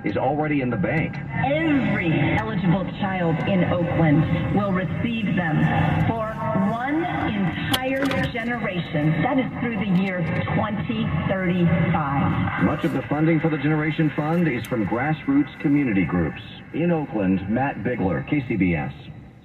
Is already in the bank. Every eligible child in Oakland will receive them for one entire generation. That is through the year 2035. Much of the funding for the Generation Fund is from grassroots community groups. In Oakland, Matt Bigler, KCBS.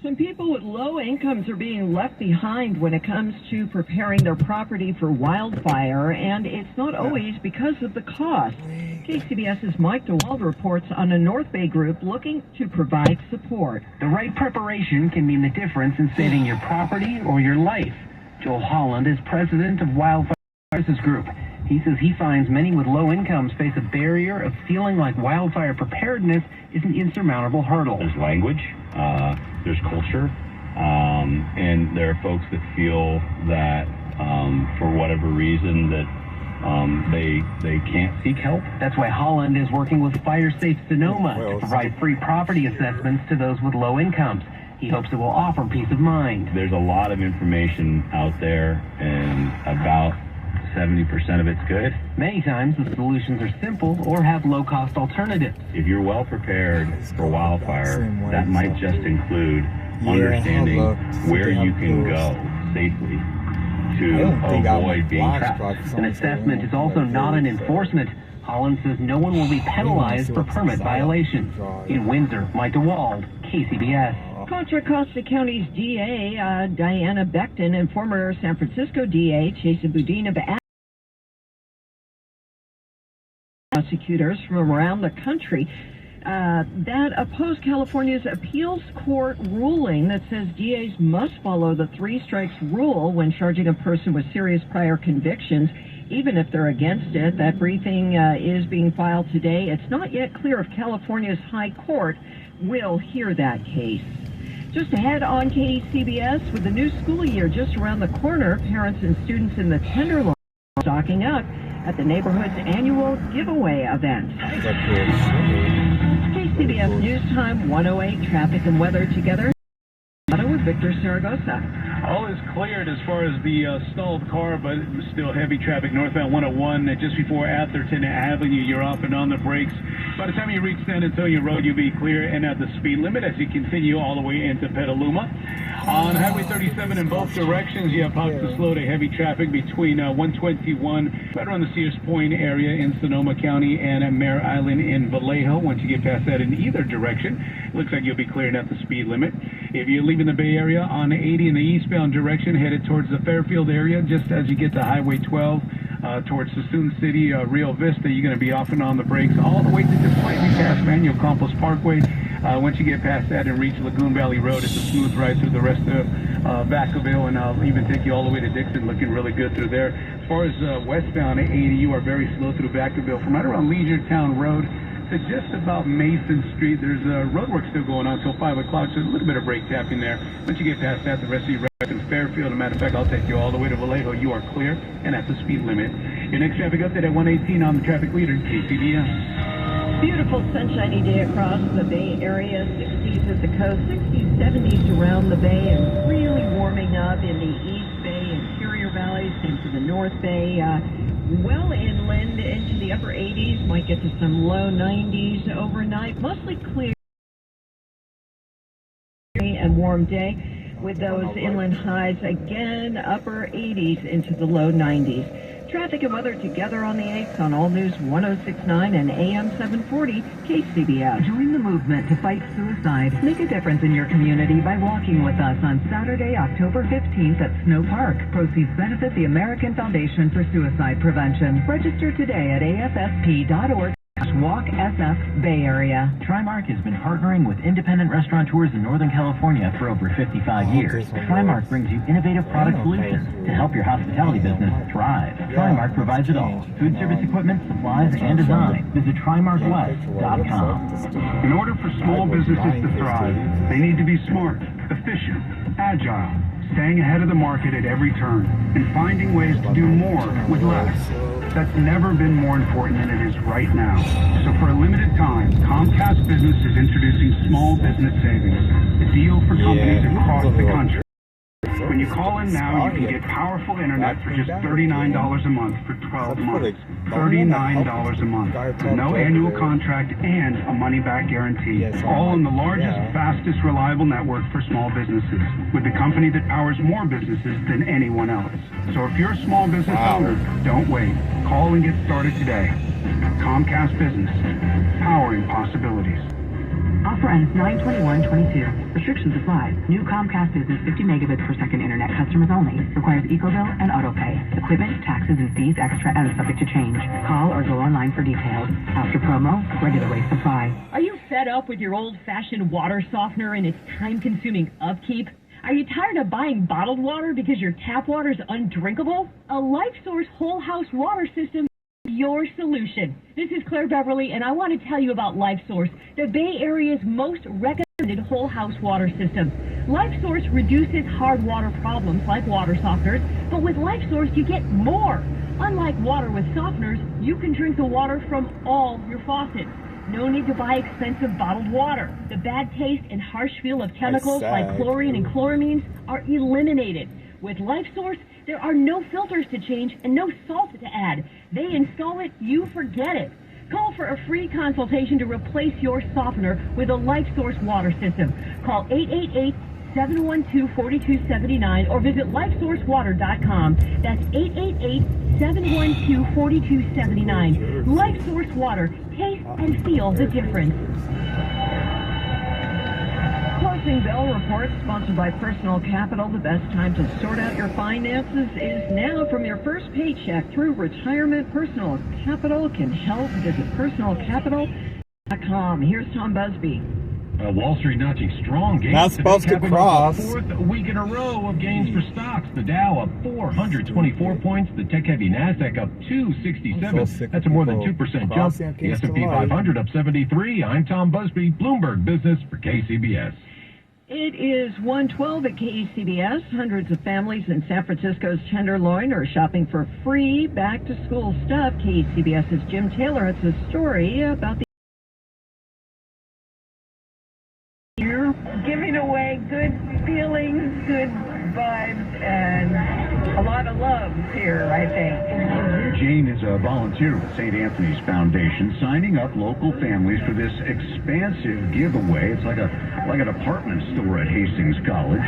Some people with low incomes are being left behind when it comes to preparing their property for wildfire, and it's not always because of the cost. KCBS's Mike DeWald reports on a North Bay group looking to provide support. The right preparation can mean the difference in saving your property or your life. Joel Holland is president of Wildfire Services Group. He says he finds many with low incomes face a barrier of feeling like wildfire preparedness is an insurmountable hurdle. There's language, there's culture, and there are folks that feel that for whatever reason that they can't seek help. That's why Holland is working with Fire Safe Sonoma to provide free property assessments to those with low incomes. He hopes it will offer peace of mind. There's a lot of information out there, and about 70% of it's good. Many times the solutions are simple or have low-cost alternatives. If you're well prepared for wildfire, that might just include understanding where you can go safely to avoid being trapped. An assessment is also not an enforcement. Holland says no one will be penalized for permit violations. In Windsor, Mike DeWald, KCBS. Contra Costa County's DA, Diana Becton, and former San Francisco DA, Chesa Boudin, have asked prosecutors from around the country that oppose California's appeals court ruling that says DAs must follow the three strikes rule when charging a person with serious prior convictions, even if they're against it. That briefing is being filed today. It's not yet clear if California's high court will hear that case. Just ahead on KCBS, with the new school year just around the corner, parents and students in the Tenderloin are stocking up at the neighborhood's annual giveaway event. KCBS News Time 108, traffic and weather together with Victor Saragosa. All is cleared as far as the stalled car, but still heavy traffic northbound 101 just before Atherton Avenue. You're off and on the brakes. By the time you reach San Antonio Road, you'll be clear and at the speed limit as you continue all the way into Petaluma. On Highway 37 in both directions, you have pockets of slow to heavy traffic between 121 right around the Sears Point area in Sonoma County and Mare Island in Vallejo. Once you get past that in either direction, it looks like you'll be clearing at the speed limit. If you're leaving the Bay Area on 80 in the eastbound direction, headed towards the Fairfield area, just as you get to Highway 12 towards Suisun City, Rio Vista, you're going to be off and on the brakes all the way to just slightly past Manuel Campos Parkway. Once you get past that and reach Lagoon Valley Road, it's a smooth ride through the rest of Vacaville, and I'll even take you all the way to Dixon, looking really good through there. As far as westbound 80, you are very slow through Vacaville from right around Leisure Town Road to just about Mason Street. There's road work still going on until 5 o'clock, so a little bit of brake tapping there. Once you get past that, the rest of you right in Fairfield. As a matter of fact, I'll take you all the way to Vallejo. You are clear and at the speed limit. Your next traffic update at 118 on the traffic leader, KCBS. Beautiful sunshiny day across the Bay Area, 60s at the coast, 60s, 70s around the Bay, and really warming up in the East Bay, interior valleys, same for the North Bay. Well inland into the upper 80s, might get to some low 90s overnight, mostly clear and warm day with those inland highs again, upper 80s into the low 90s. Traffic and weather together on the 8th on All News 106.9 and AM 740 KCBS. Join the movement to fight suicide. Make a difference in your community by walking with us on Saturday, October 15th at Snow Park. Proceeds benefit the American Foundation for Suicide Prevention. Register today at AFSP.org. Walk SF Bay Area. TriMark has been partnering with independent restaurateurs in Northern California for over 55 years. TriMark brings you innovative product solutions to help your hospitality business thrive. TriMark provides it all: food service equipment, supplies, and design. Visit TriMarkWest.com. In order for small businesses to thrive, they need to be smart, efficient, agile, staying ahead of the market at every turn, and finding ways to do more with less. That's never been more important than it is right now. So for a limited time, Comcast Business is introducing Small Business Savings, a deal for companies across the country. When When you call in now, you can get powerful internet for just $39 a month for 12 months. $39 a month. With no annual contract and a money-back guarantee. All in the largest, fastest, reliable network for small businesses. With the company that powers more businesses than anyone else. So if you're a small business owner, don't wait. Call and get started today. Comcast Business. Powering possibilities. Offer ends 9/21/22. Restrictions apply. New Comcast Business 50 megabits per second internet customers only. Requires EcoBill and AutoPay. Equipment, taxes, and fees extra and is subject to change. Call or go online for details. After promo, regular rates apply. Are you fed up with your old-fashioned water softener and its time-consuming upkeep? Are you tired of buying bottled water because your tap water is undrinkable? A LifeSource whole house water system is your solution. This is Claire Beverly, and I want to tell you about LifeSource, the Bay Area's most recommended whole house water system. LifeSource reduces hard water problems like water softeners, but with LifeSource you get more. Unlike water with softeners, you can drink the water from all your faucets. No need to buy expensive bottled water. The bad taste and harsh feel of chemicals like chlorine and chloramines are eliminated. With LifeSource, there are no filters to change and no salt to add. They install it, you forget it. Call for a free consultation to replace your softener with a LifeSource water system. Call 888-712-4279 or visit lifesourcewater.com. That's 888-712-4279. LifeSource Water. Taste and feel the difference. Closing Bell Report, sponsored by Personal Capital. The best time to sort out your finances is now. From your first paycheck through retirement, Personal Capital can help. Visit personalcapital.com. Here's Tom Busby. Wall Street notching strong gains. Not supposed to cross. Fourth week in a row of gains for stocks. The Dow up 424 points. The tech-heavy Nasdaq up 267. That's a more than 2% jump. The S&P 500 up 73. I'm Tom Busby, Bloomberg Business for KCBS. It is 1:12 at KCBS. Hundreds of families in San Francisco's Tenderloin are shopping for free back-to-school stuff. KCBS's Jim Taylor has a story about the You're giving away good feelings, good vibes, and a lot of love here, I think. Jane is a volunteer with St. Anthony's Foundation, signing up local families for this expansive giveaway. It's like an department store at Hastings College.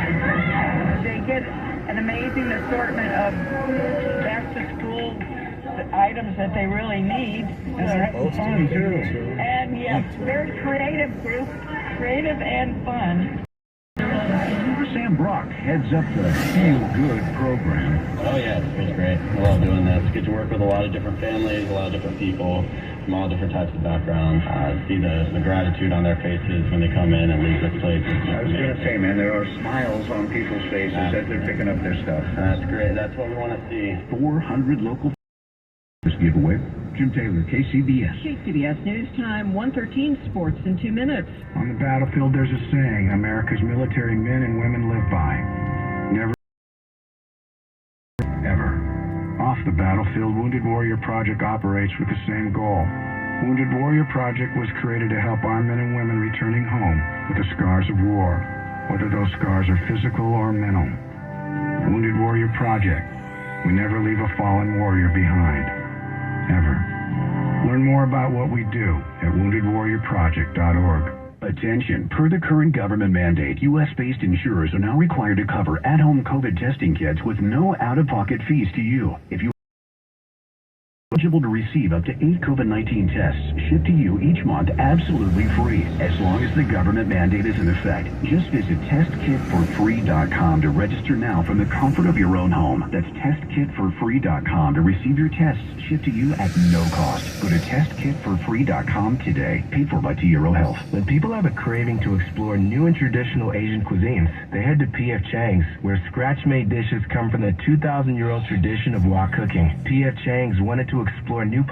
They get an amazing assortment of back-to-school items that they really need. And they're having fun, too. And, yes, very creative group. Creative and fun. Sam Brock heads up the Feel Good program. Oh yeah, it's great. I love doing this. Get to work with a lot of different families, a lot of different people from all different types of backgrounds. See the gratitude on their faces when they come in and leave this place. I was going to say, man, there are smiles on people's faces as they're picking up their stuff. That's great. That's what we want to see. 400 local giveaway. Jim Taylor, KCBS. KCBS News Time, 1:13 Sports in 2 minutes. On the battlefield, there's a saying America's military men and women live by. Never, ever. Off the battlefield, Wounded Warrior Project operates with the same goal. Wounded Warrior Project was created to help our men and women returning home with the scars of war, whether those scars are physical or mental. Wounded Warrior Project. We never leave a fallen warrior behind. Ever. Learn more about what we do at woundedwarriorproject.org. Attention, per the current government mandate, U.S.-based insurers are now required to cover at-home COVID testing kits with no out-of-pocket fees to you. If you are eligible to receive up to 8 COVID-19 tests shipped to you each month absolutely free, as long as the government mandate is in effect. Just visit testkitforfree.com to register now from the comfort of your own home. That's testkitforfree.com to receive your tests shipped to you at no cost. Go to testkitforfree.com today. Paid for by T. Euro Health. When people have a craving to explore new and traditional Asian cuisines, they head to P.F. Chang's, where scratch-made dishes come from the 2,000-year-old tradition of wok cooking. P.F. Chang's wanted to explore new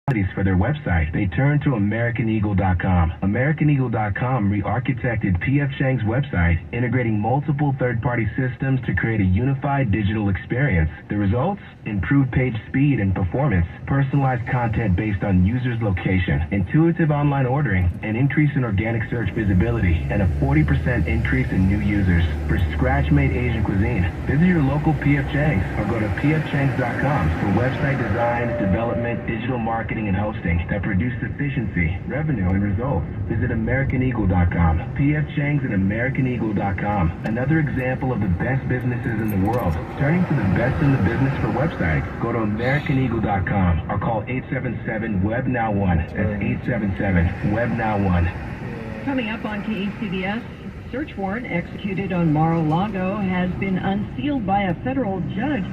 for their website, they turned to AmericanEagle.com. AmericanEagle.com re-architected P.F. Chang's website, integrating multiple third-party systems to create a unified digital experience. The results? Improved page speed and performance, personalized content based on users' location, intuitive online ordering, an increase in organic search visibility, and a 40% increase in new users. For scratch-made Asian cuisine, visit your local P.F. Chang's or go to pfchangs.com for website design, development, digital marketing, and hosting that produce efficiency, revenue, and results. Visit AmericanEagle.com. P.F. Chang's and AmericanEagle.com. Another example of the best businesses in the world. Turning to the best in the business for websites, go to AmericanEagle.com or call 877-WEB-NOW1. That's 877-WEB-NOW1. Coming up on KCBS, search warrant executed on Mar-a-Lago has been unsealed by a federal judge.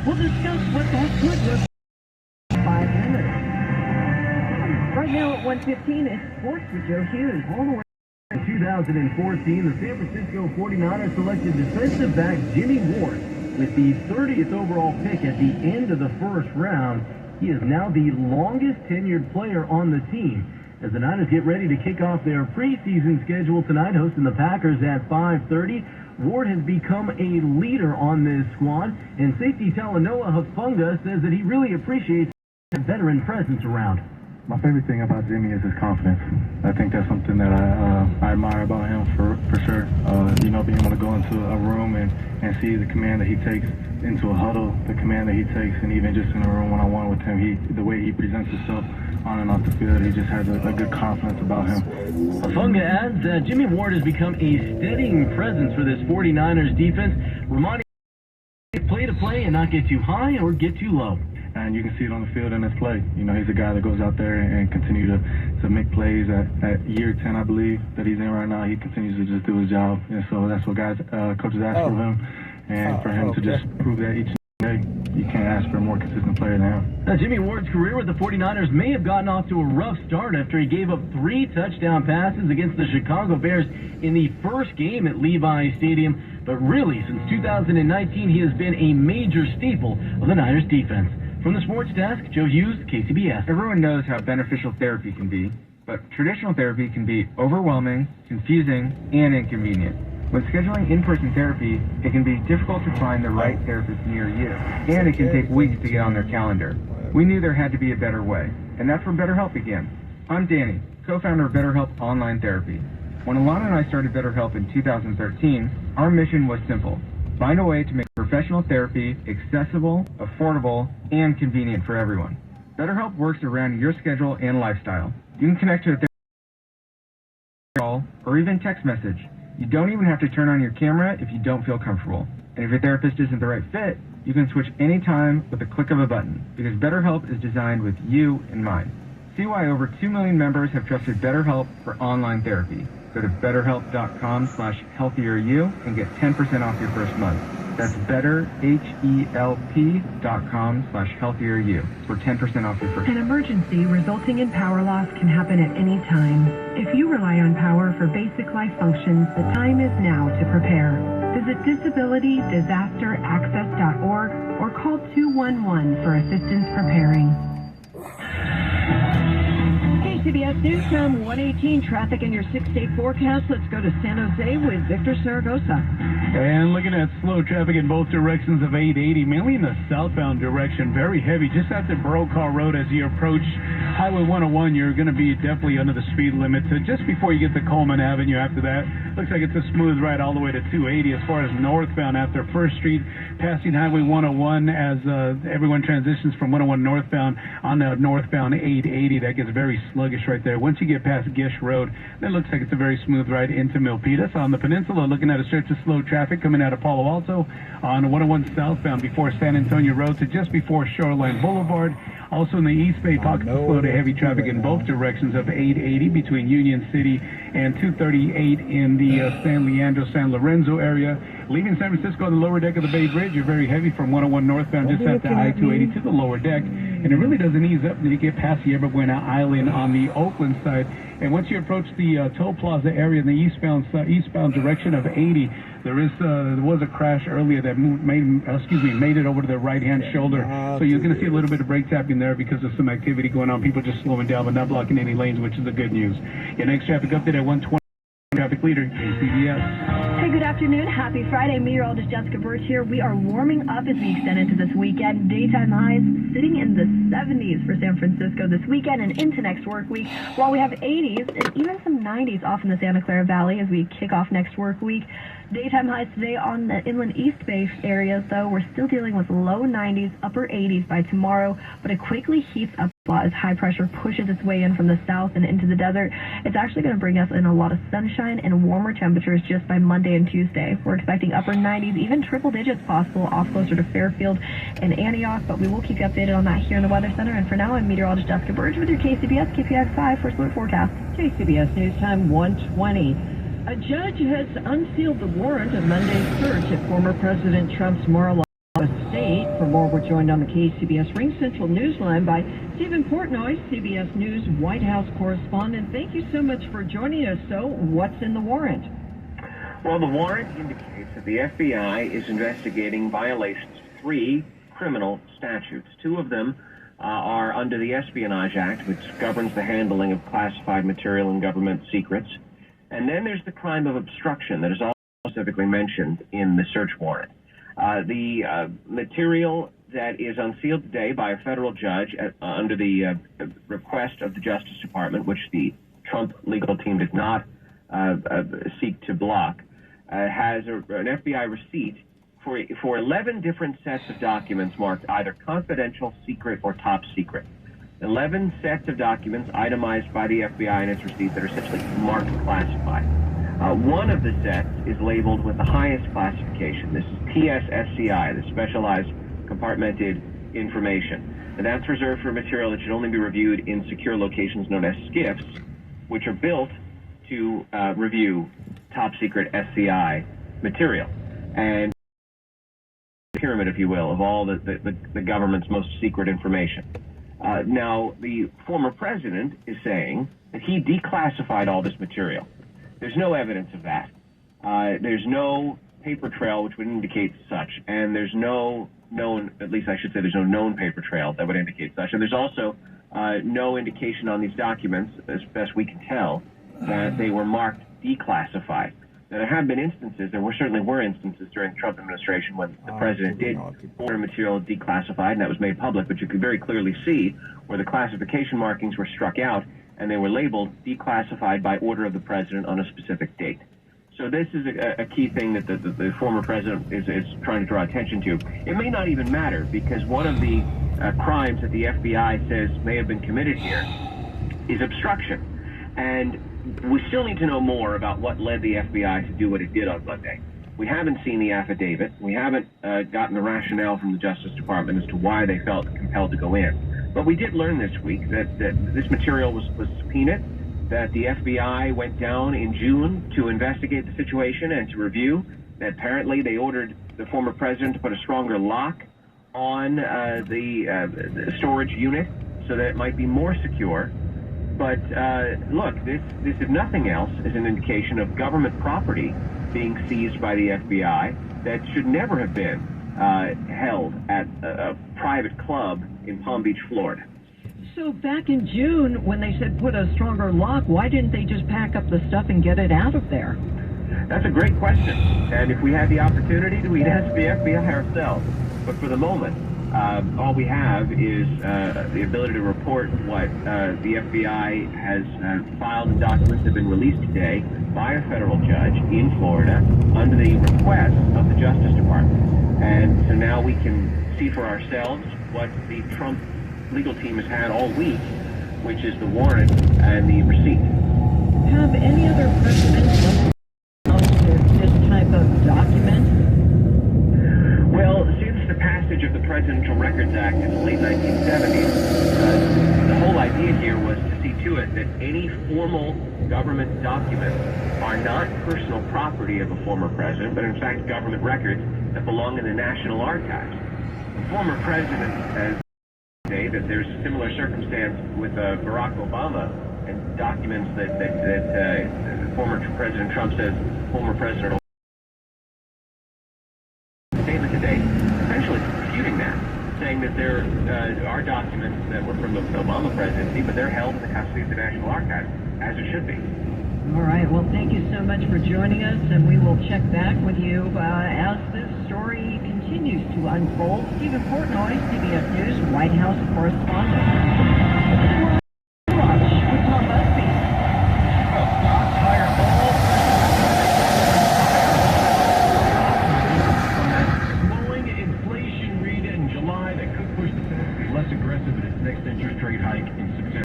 We'll discuss what that could look like in 5 minutes. Right now at 1:15, it's sports with Joe Hughes. All the way in 2014, the San Francisco 49ers selected defensive back Jimmy Ward with the 30th overall pick at the end of the first round. He is now the longest tenured player on the team. As the Niners get ready to kick off their preseason schedule tonight, hosting the Packers at 5:30, Ward has become a leader on this squad, and safety Talanoa Hufanga says that he really appreciates a veteran presence around. My favorite thing about Jimmy is his confidence. I think that's something that I admire about him for sure. Being able to go into a room and see the command that he takes into a huddle, the command that he takes, and even just in a room one-on-one with him, the way he presents himself on and off the field, he just has a good confidence about him. Hufanga adds that Jimmy Ward has become a steadying presence for this 49ers defense, reminding play to play and not get too high or get too low. And you can see it on the field in his play. He's a guy that goes out there and continue to make plays. At year 10, I believe, that he's in right now, he continues to just do his job. And so that's what coaches ask from him. And for him to just prove that each day, you can't ask for a more consistent player than him. Now, Jimmy Ward's career with the 49ers may have gotten off to a rough start after he gave up 3 touchdown passes against the Chicago Bears in the first game at Levi Stadium. But really, since 2019, he has been a major staple of the Niners defense. From the sports desk, Joe Hughes, KCBS. Everyone knows how beneficial therapy can be, but traditional therapy can be overwhelming, confusing, and inconvenient. When scheduling in-person therapy, it can be difficult to find the right therapist near you, and it can take weeks to get on their calendar. We knew there had to be a better way, and that's where BetterHelp began. I'm Danny, co-founder of BetterHelp Online Therapy. When Alana and I started BetterHelp in 2013, our mission was simple: find a way to make professional therapy accessible, affordable, and convenient for everyone. BetterHelp works around your schedule and lifestyle. You can connect to a therapist call or even text message. You don't even have to turn on your camera if you don't feel comfortable. And if your therapist isn't the right fit, you can switch anytime with the click of a button, because BetterHelp is designed with you in mind. See why over 2 million members have trusted BetterHelp for online therapy. Go to betterhelp.com/healthieryou and get 10% off your first month. That's betterhelp.com/healthieryou for 10% off your first month. An emergency resulting in power loss can happen at any time. If you rely on power for basic life functions, the time is now to prepare. Visit disabilitydisasteraccess.org or call 211 for assistance preparing. KCBS News Time 118, traffic in your 6-day forecast. Let's go to San Jose with Victor Saragosa. And looking at slow traffic in both directions of 880, mainly in the southbound direction, very heavy just after Brokaw Road as you approach Highway 101. You're going to be definitely under the speed limit. So just before you get to Coleman Avenue after that, looks like it's a smooth ride all the way to 280 as far as northbound after 1st Street, passing Highway 101 as everyone transitions from 101 northbound on the northbound 880. That gets very sluggish right there. Once you get past Gish Road, that looks like it's a very smooth ride into Milpitas. On the peninsula, looking at a stretch of slow traffic coming out of Palo Alto on 101 southbound before San Antonio Road to just before Shoreline Boulevard. Also in the East Bay, pockets of slow to heavy traffic in both directions of 880 between Union City and 238 in the San Leandro, San Lorenzo area. Leaving San Francisco on the lower deck of the Bay Bridge, you're very heavy from 101 northbound just after I-280 to the lower deck. and it really doesn't ease up until you get past the Yerba Buena Island on the Oakland side. And once you approach the toll plaza area in the eastbound direction of 80, there was a crash earlier that made it over to the right-hand shoulder. So you're going to see a little bit of brake tapping there because of some activity going on. People just slowing down but not blocking any lanes, which is the good news. Your next traffic update at 1:20. Traffic leader, KCBS. Hey, good afternoon. Happy Friday. Meteorologist Jessica Birch here. We are warming up as we extend into this weekend. Daytime highs sitting in the 70s for San Francisco this weekend and into next work week, while we have 80s and even some 90s off in the Santa Clara Valley as we kick off next work week. Daytime highs today on the Inland East Bay areas, though. We're still dealing with low 90s, upper 80s by tomorrow, but it quickly heats up as high pressure pushes its way in from the south and into the desert. It's actually going to bring us in a lot of sunshine and warmer temperatures just by Monday and Tuesday. We're expecting upper 90s, even triple digits possible off closer to Fairfield and Antioch, but we will keep you updated on that here in the Weather Center. And for now, I'm meteorologist Jessica Birch with your KCBS KPI 5 first alert forecast. KCBS News Time 1:20. A judge has unsealed the warrant of Monday's search at former President Trump's Mar-a-Lago estate. For more, we're joined on the KCBS Ring Central Newsline by Stephen Portnoy, CBS News White House correspondent. Thank you so much for joining us. So, what's in the warrant? Well, the warrant indicates that the FBI is investigating violations of 3 criminal statutes. 2 of them are under the Espionage Act, which governs the handling of classified material and government secrets. And then there's the crime of obstruction that is also specifically mentioned in the search warrant. The material that is unsealed today by a federal judge under the request of the Justice Department, which the Trump legal team did not seek to block, has an FBI receipt for 11 different sets of documents marked either confidential, secret, or top secret. 11 sets of documents itemized by the FBI in its receipt that are essentially marked classified. One of the sets is labeled with the highest classification. This is PSSCI, the Specialized Compartmented Information. And that's reserved for material that should only be reviewed in secure locations known as SCIFs, which are built to review top secret SCI material. And pyramid, if you will, of all the government's most secret information. Now, the former president is saying that he declassified all this material. There's no evidence of that. There's no paper trail which would indicate such, and there's no known, at least I should say there's no known paper trail that would indicate such, and there's also no indication on these documents, as best we can tell, that they were marked declassified. Now, there have been instances, certainly were instances during the Trump administration when the president did order material declassified, and that was made public, but you could very clearly see where the classification markings were struck out, and they were labeled declassified by order of the president on a specific date. So this is a key thing that the former president is trying to draw attention to. It may not even matter, because one of the crimes that the FBI says may have been committed here is obstruction. And we still need to know more about what led the FBI to do what it did on Monday. We haven't seen the affidavit. We haven't gotten the rationale from the Justice Department as to why they felt compelled to go in. But we did learn this week that this material was subpoenaed, that the FBI went down in June to investigate the situation and to review, that apparently they ordered the former president to put a stronger lock on the storage unit so that it might be more secure. But look, this, if nothing else, is an indication of government property being seized by the FBI that should never have been held at a private club in Palm Beach, Florida. So back in June, when they said put a stronger lock, why didn't they just pack up the stuff and get it out of there? That's a great question. And if we had the opportunity, we'd ask the FBI ourselves. But for the moment, all we have is the ability to report what the FBI has filed, and documents that have been released today by a federal judge in Florida under the request of the Justice Department. And so now we can see for ourselves what the Trump legal team has had all week, which is the warrant and the receipt. Have any other precedents to this type of document? Well, since the passage of the Presidential Records Act in the late 1970s, the whole idea here was to see to it that any formal government documents are not personal property of a former president, but in fact government records that belong in the National Archives. The former president has Today that there's a similar circumstance with Barack Obama and documents that former President Trump says former President statement today essentially disputing that, saying that there are documents that were from the Obama presidency, but they're held in the custody of the National Archives, as it should be. All right. Well, thank you so much for joining us, and we will check back with you as this story continues to unfold. Stephen Portnoy, CBS News White House correspondent.